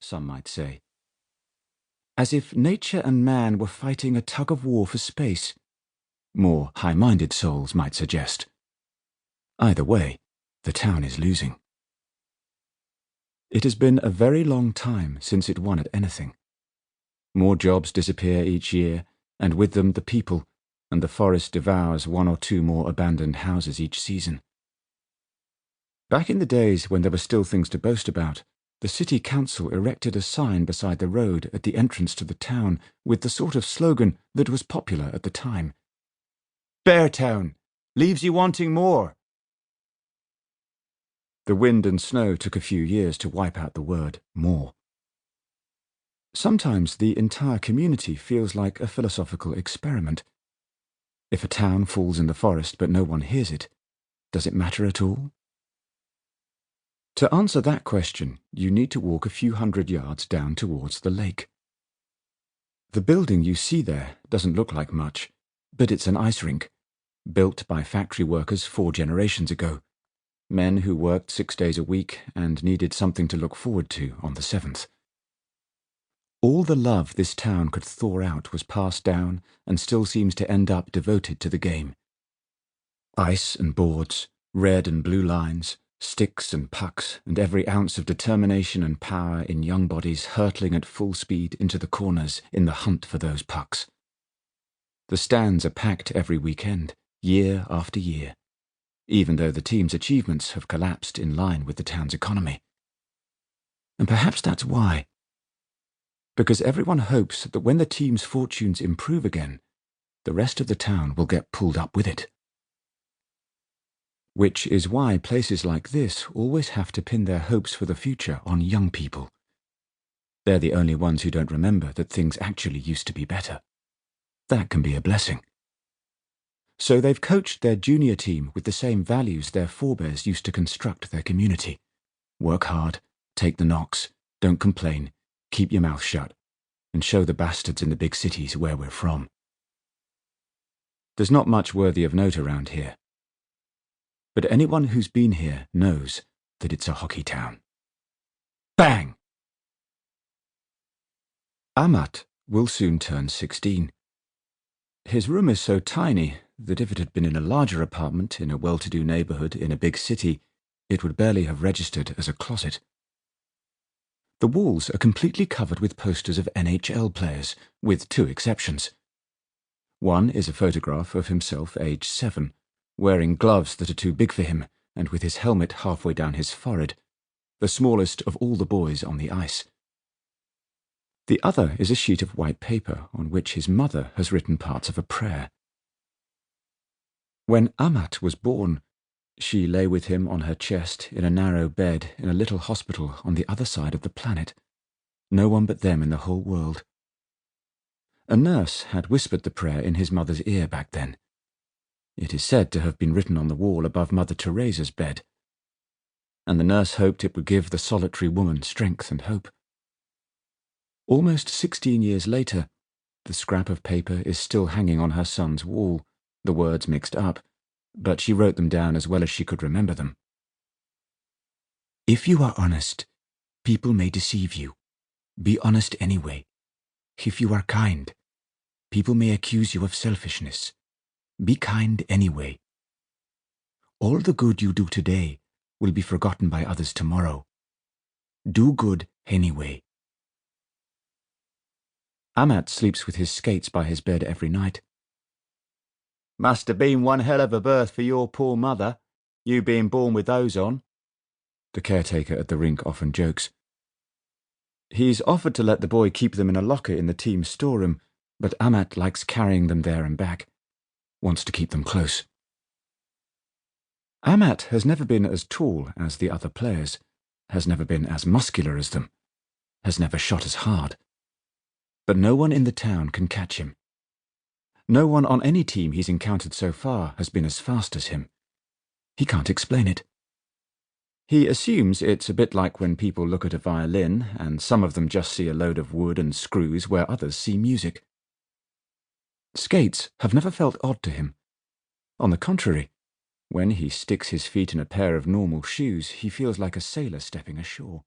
some might say. As if nature and man were fighting a tug-of-war for space. More high-minded souls might suggest. Either way, the town is losing. It has been a very long time since it won at anything. More jobs disappear each year, and with them the people, and the forest devours 1 or 2 more abandoned houses each season. Back in the days when there were still things to boast about, the city council erected a sign beside the road at the entrance to the town with the sort of slogan that was popular at the time. "Beartown! Leaves you wanting more!" The wind and snow took a few years to wipe out the word more. Sometimes the entire community feels like a philosophical experiment. If a town falls in the forest but no one hears it, does it matter at all? To answer that question, you need to walk a few hundred yards down towards the lake. The building you see there doesn't look like much, but it's an ice rink, built by factory workers 4 generations ago, men who worked 6 days a week and needed something to look forward to on the 7th. All the love this town could thaw out was passed down and still seems to end up devoted to the game. Ice and boards, red and blue lines, sticks and pucks, and every ounce of determination and power in young bodies hurtling at full speed into the corners in the hunt for those pucks. The stands are packed every weekend, year after year, even though the team's achievements have collapsed in line with the town's economy. And perhaps that's why. Because everyone hopes that when the team's fortunes improve again, the rest of the town will get pulled up with it. Which is why places like this always have to pin their hopes for the future on young people. They're the only ones who don't remember that things actually used to be better. That can be a blessing. So they've coached their junior team with the same values their forebears used to construct their community. Work hard, take the knocks, don't complain, keep your mouth shut, and show the bastards in the big cities where we're from. There's not much worthy of note around here. But anyone who's been here knows that it's a hockey town. Bang! Amat will soon turn 16. His room is so tiny that if it had been in a larger apartment in a well-to-do neighborhood in a big city, it would barely have registered as a closet. The walls are completely covered with posters of NHL players, with 2 exceptions. One is a photograph of himself aged 7, wearing gloves that are too big for him, and with his helmet halfway down his forehead, the smallest of all the boys on the ice. The other is a sheet of white paper on which his mother has written parts of a prayer. When Amat was born, she lay with him on her chest in a narrow bed in a little hospital on the other side of the planet. No one but them in the whole world. A nurse had whispered the prayer in his mother's ear back then. It is said to have been written on the wall above Mother Teresa's bed, and the nurse hoped it would give the solitary woman strength and hope. Almost 16 years later, the scrap of paper is still hanging on her son's wall, the words mixed up, but she wrote them down as well as she could remember them. If you are honest, people may deceive you. Be honest anyway. If you are kind, people may accuse you of selfishness. Be kind anyway. All the good you do today will be forgotten by others tomorrow. Do good anyway. Amat sleeps with his skates by his bed every night. Must have been one hell of a birth for your poor mother, you being born with those on, the caretaker at the rink often jokes. He's offered to let the boy keep them in a locker in the team's storeroom, but Amat likes carrying them there and back. Wants to keep them close. Amat has never been as tall as the other players, has never been as muscular as them, has never shot as hard. But no one in the town can catch him. No one on any team he's encountered so far has been as fast as him. He can't explain it. He assumes it's a bit like when people look at a violin and some of them just see a load of wood and screws where others see music. Skates have never felt odd to him. On the contrary, when he sticks his feet in a pair of normal shoes, he feels like a sailor stepping ashore.